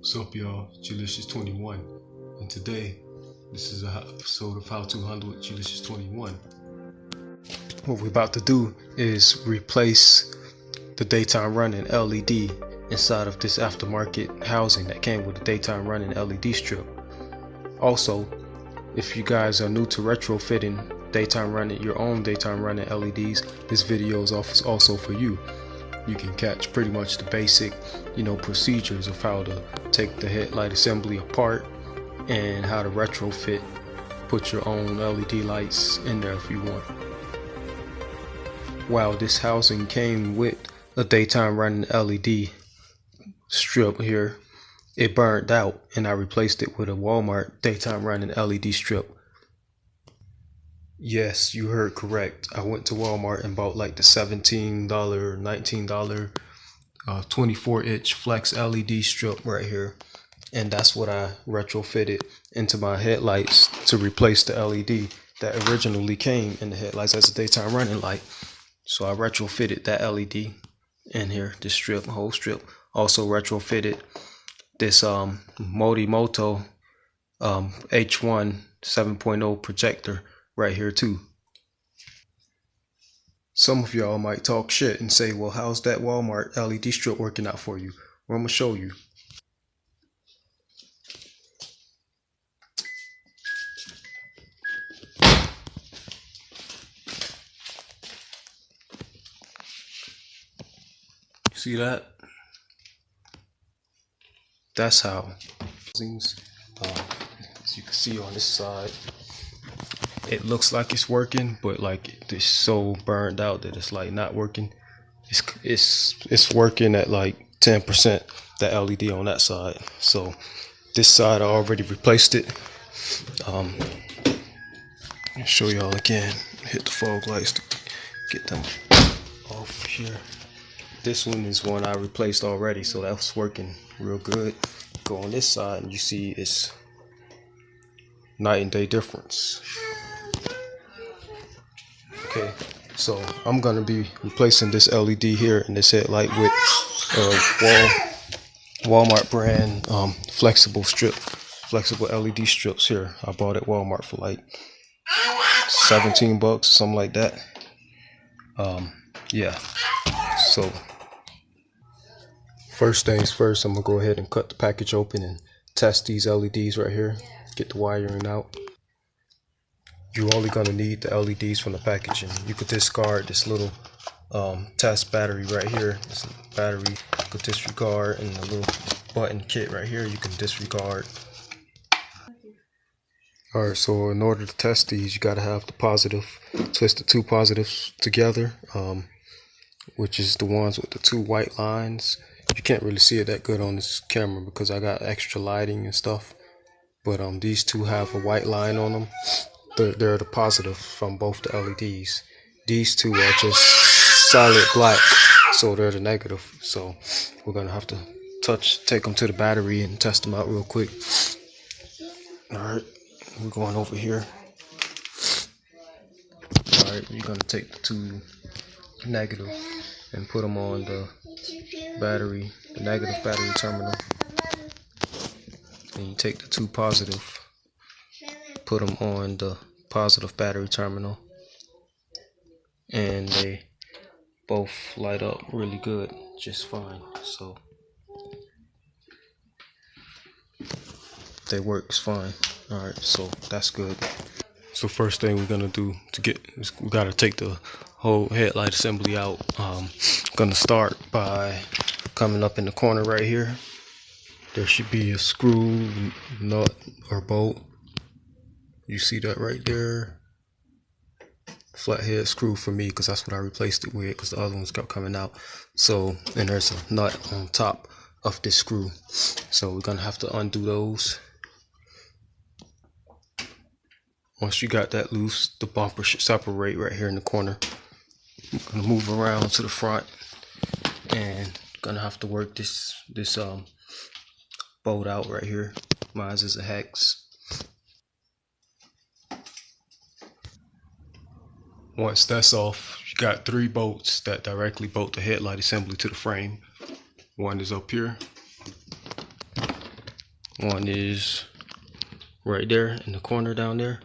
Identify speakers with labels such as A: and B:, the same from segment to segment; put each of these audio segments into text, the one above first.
A: What's up, y'all? Delicious21, and today this is an episode of How to Handle with Delicious21. What we're about to do is replace the daytime running LED inside of this aftermarket housing that came with the daytime running LED strip. Also, if you guys are new to retrofitting your own daytime running LEDs, this video is also for you. You can catch pretty much the basic, procedures of how to take the headlight assembly apart and how to retrofit, put your own LED lights in there if you want. While this housing came with a daytime running LED strip here, it burned out and I replaced it with a Walmart daytime running LED strip. Yes, you heard correct. I went to Walmart and bought like the $17, $19 24-inch flex LED strip right here, and that's what I retrofitted into my headlights to replace the LED that originally came in the headlights as a daytime running light. So I retrofitted that LED in here, this strip, whole strip. Also retrofitted this Moto H1 7.0 projector right here too. Some of y'all might talk shit and say, well, how's that Walmart LED strip working out for you? Well, I'm gonna show you. See that? That's how. As you can see on this side, it looks like it's working, but like it's so burned out that it's like not working. It's working at like 10%, the LED on that side. So this side I already replaced it. I'll show y'all again. Hit the fog lights to get them off here. This one is one I replaced already, so that's working real good. Go on this side and you see it's night and day difference. Okay, so I'm gonna be replacing this LED here in this headlight with Walmart brand flexible LED strips here. I bought at Walmart for like $17 or something like that. Yeah. So first things first, I'm gonna go ahead and cut the package open and test these LEDs right here. Get the wiring out. You're only gonna need the LEDs from the packaging. You could discard this little test battery right here. This battery you could disregard, and the little button kit right here you can disregard. Alright, so in order to test these, you gotta have the positive. Twist the two positives together, which is the ones with the two white lines. You can't really see it that good on this camera because I got extra lighting and stuff. But these two have a white line on them. They're the positive from both the LEDs. These two are just solid black, so they're the negative. So we're gonna have to take them to the battery and test them out real quick. Alright, we're going over here. Alright, you're gonna take the two negative and put them on the battery, the negative battery terminal. And you take the two positive, put them on the positive battery terminal, and they both light up really good, just fine. So they work fine. Alright, so that's good. So first thing we're gonna do we gotta take the whole headlight assembly out. Gonna start by coming up in the corner right here. There should be a screw, nut, or bolt. You see that right there? Flathead screw for me, because that's what I replaced it with, because the other ones kept coming out. So, and there's a nut on top of this screw. So we're gonna have to undo those. Once you got that loose, the bumper should separate right here in the corner. I'm gonna move around to the front and gonna have to work this bolt out right here. Mine is a hex. Once that's off, you got 3 bolts that directly bolt the headlight assembly to the frame. One is up here, One is right there in the corner down there,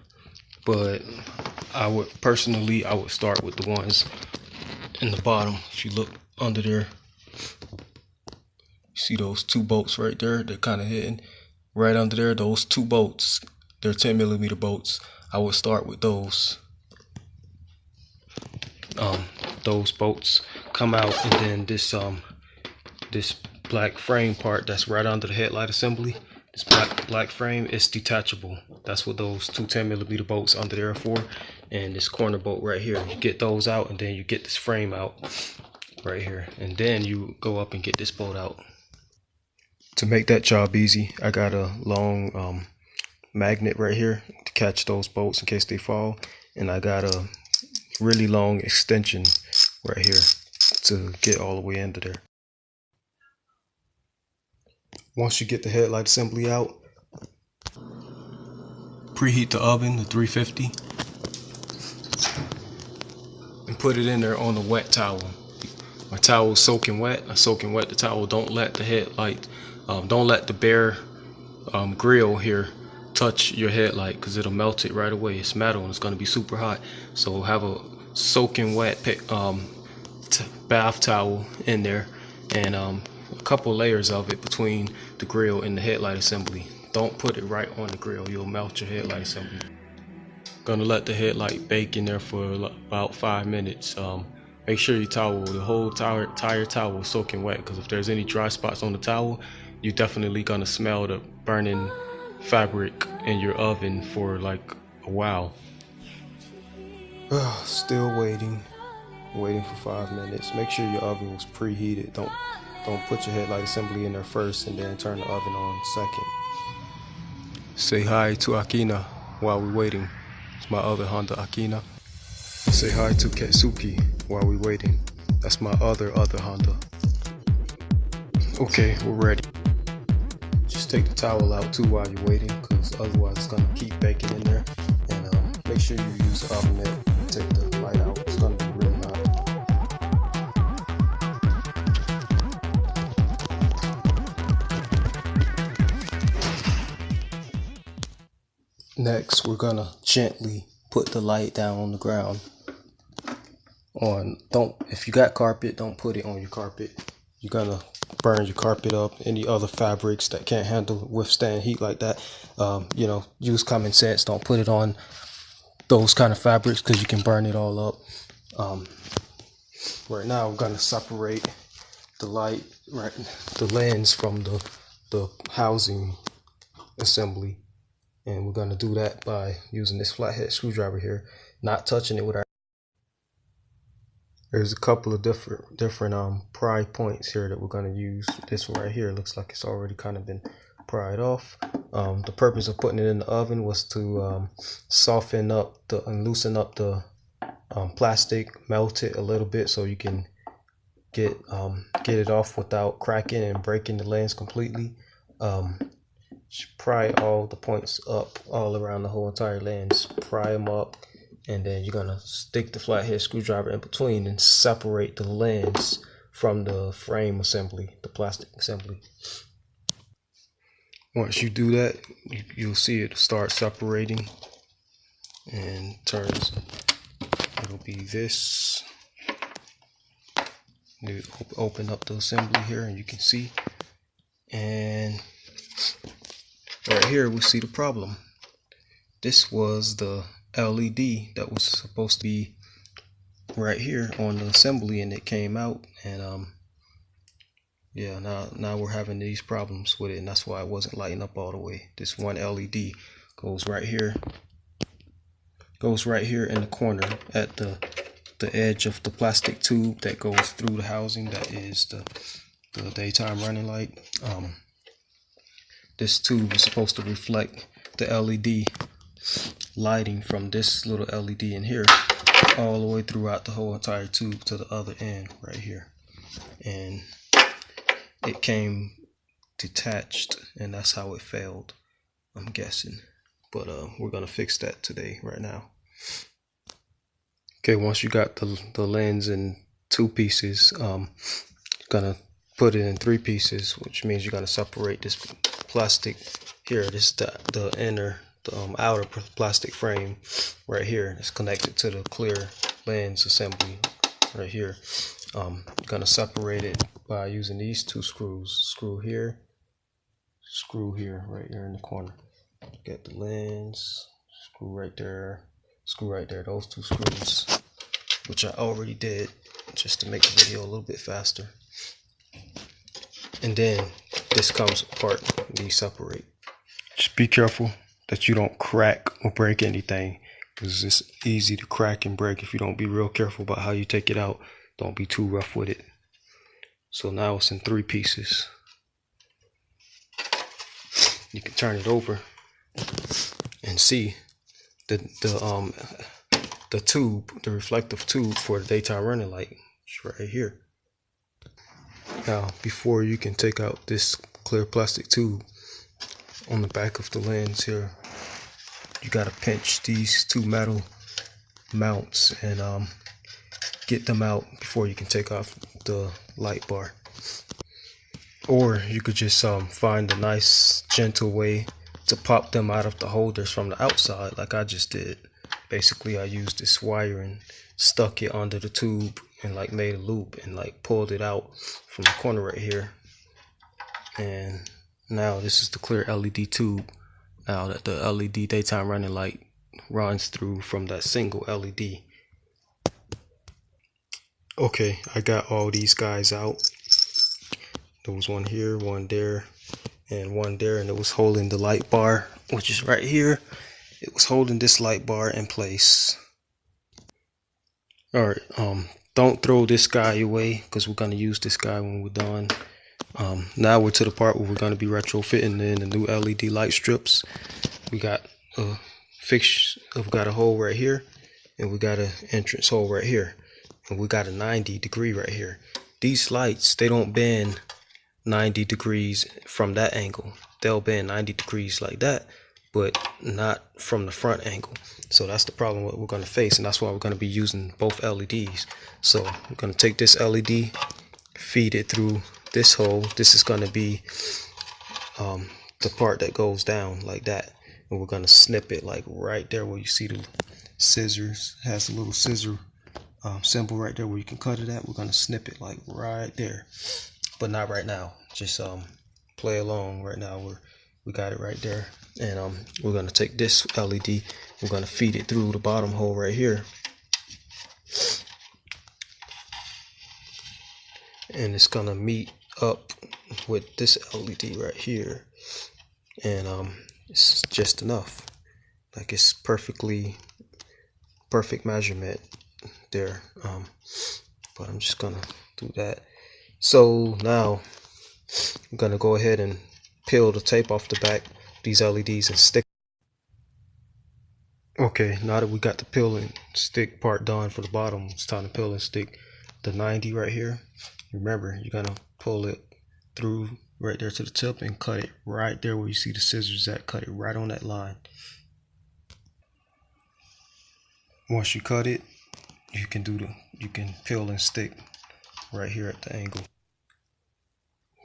A: but I would start with the ones in the bottom. If you look under there, you see those two bolts right there? They're kind of hidden right under there. Those two bolts, they're 10mm bolts. I would start with those. Those bolts come out, and then this black frame part that's right under the headlight assembly, this black frame is detachable. That's what those two 10mm bolts under there are for. And this corner bolt right here, you get those out, and then you get this frame out right here, and then you go up and get this bolt out. To make that job easy, I got a long magnet right here to catch those bolts in case they fall, and I got a really long extension right here to get all the way into there. Once you get the headlight assembly out, preheat the oven to 350 and put it in there on a wet towel. My towel is soaking wet. The towel. Don't let the headlight, don't let the bare grill here touch your headlight, because it'll melt it right away. It's metal and it's going to be super hot. So have a soaking wet bath towel in there, and a couple layers of it between the grill and the headlight assembly. Don't put it right on the grill, you'll melt your headlight assembly. Gonna let the headlight bake in there for about 5 minutes. Make sure your towel, the whole entire towel is soaking wet, because if there's any dry spots on the towel, you're definitely gonna smell the burning fabric in your oven for like a while. Still waiting for 5 minutes. Make sure your oven was preheated. Don't put your headlight assembly in there first and then turn the oven on second. Say hi to Akina while we're waiting. It's my other Honda Akina. Say hi to Ketsuki while we're waiting. That's my other Honda. Okay, we're ready. Just take the towel out too while you're waiting, because otherwise it's gonna keep baking in there. And make sure you use the oven mitt to take the light out. It's gonna be really hot. Next, we're gonna gently put the light down on the ground. If you got carpet, don't put it on your carpet. You're gonna burn your carpet up. Any other fabrics that can't withstand heat like that, use common sense. Don't put it on those kind of fabrics, because you can burn it all up. Right now, we're gonna separate the lens from the housing assembly, and we're gonna do that by using this flathead screwdriver here, not touching it with our. There's a couple of different pry points here that we're going to use. This one right here looks like it's already kind of been pried off. The purpose of putting it in the oven was to soften up and loosen up the plastic, melt it a little bit so you can get it off without cracking and breaking the lens completely. Pry all the points up all around the whole entire lens. Pry them up. And then you're gonna stick the flathead screwdriver in between and separate the lens from the frame assembly, the plastic assembly. Once you do that, you'll see it start separating and turns. It'll be this. You open up the assembly here and you can see. And right here we see the problem. This was the LED that was supposed to be right here on the assembly, and it came out, and now we're having these problems with it, and that's why it wasn't lighting up all the way. This one LED goes right here in the corner at the edge of the plastic tube that goes through the housing. That is the daytime running light. This tube is supposed to reflect the LED lighting from this little LED in here all the way throughout the whole entire tube to the other end right here, and it came detached, and that's how it failed, I'm guessing. But we're gonna fix that today, right now. Okay, once you got the lens in 2 pieces, you're gonna put it in 3 pieces, which means you're gonna separate this plastic here. This is the inner, outer plastic frame right here. It's connected to the clear lens assembly right here. I'm gonna separate it by using these two screws. Screw here, right here in the corner. Get the lens, screw right there, those two screws, which I already did just to make the video a little bit faster. And then this comes apart, these separate. Just be careful that you don't crack or break anything, because it's easy to crack and break if you don't be real careful about how you take it out. Don't be too rough with it. So now it's in 3 pieces. You can turn it over and see the tube, the reflective tube for the daytime running light. It's right here. Now, before you can take out this clear plastic tube on the back of the lens here, you gotta pinch these 2 metal mounts and get them out before you can take off the light bar. Or you could just find a nice gentle way to pop them out of the holders from the outside, like I just did. Basically, I used this wire and stuck it under the tube and like made a loop and like pulled it out from the corner right here. And now this is the clear LED tube now that the LED daytime running light runs through from that single LED. Okay, I got all these guys out. There was one here, one there, and one there, and it was holding the light bar, which is right here. It was holding this light bar in place. All right, don't throw this guy away, because we're gonna use this guy when we're done. Now we're to the part where we're gonna be retrofitting in the new LED light strips. We got a we've got a hole right here, and we got an entrance hole right here, and we got a 90 degree right here. These lights, they don't bend 90 degrees from that angle. They'll bend 90 degrees like that, but not from the front angle. So that's the problem what we're going to face, and that's why we're going to be using both LEDs. So we're going to take this LED, feed it through this hole. This is going to be the part that goes down like that, and we're going to snip it like right there where you see the scissors. It has a little scissor symbol right there where you can cut it at. We're going to snip it like right there, but not right now. Just play along right now. We got it right there, and we're going to take this LED, we're going to feed it through the bottom hole right here, and it's going to meet up with this LED right here, and it's just enough, like it's perfect measurement there. But I'm just gonna do that. So now I'm gonna go ahead and peel the tape off the back of these LEDs and stick. Okay, now that we got the peel and stick part done for the bottom, it's time to peel and stick the 90 right here. Remember, you're gonna pull it through right there to the tip and cut it right there where you see the scissors at. Cut it right on that line. Once you cut it, you can peel and stick right here at the angle.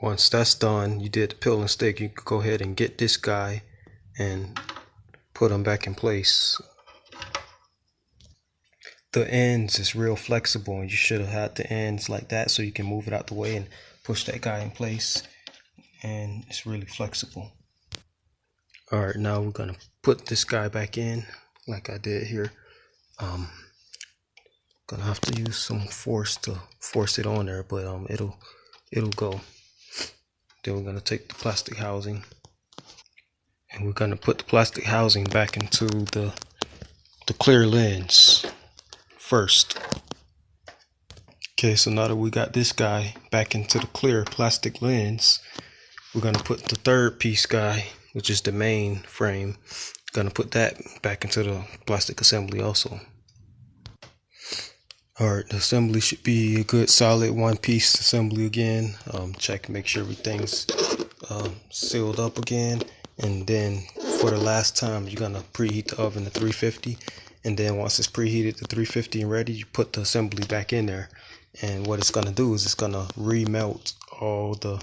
A: Once that's done, you did the peel and stick, you can go ahead and get this guy and put them back in place. The ends is real flexible, and you should have had the ends like that so you can move it out the way and push that guy in place, and it's really flexible. All right, now we're gonna put this guy back in like I did here. Gonna have to use some force to force it on there, but it'll go. Then we're gonna take the plastic housing, and we're gonna put the plastic housing back into the clear lens first. Okay, so now that we got this guy back into the clear plastic lens, we're gonna put the third piece guy, which is the main frame, gonna put that back into the plastic assembly also. Alright, the assembly should be a good solid one-piece assembly again. Check, make sure everything's sealed up again, and then for the last time you're gonna preheat the oven to 350, and then once it's preheated to 350 and ready, you put the assembly back in there, and what it's gonna do is it's gonna remelt all the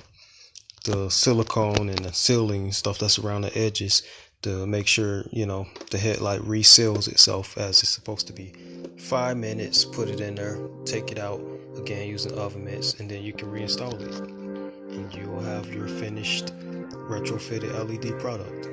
A: the silicone and the sealing stuff that's around the edges to make sure, you know, the headlight reseals itself as it's supposed to be. 5 minutes, put it in there, take it out again using oven mitts, and then you can reinstall it, and you will have your finished retrofitted LED product.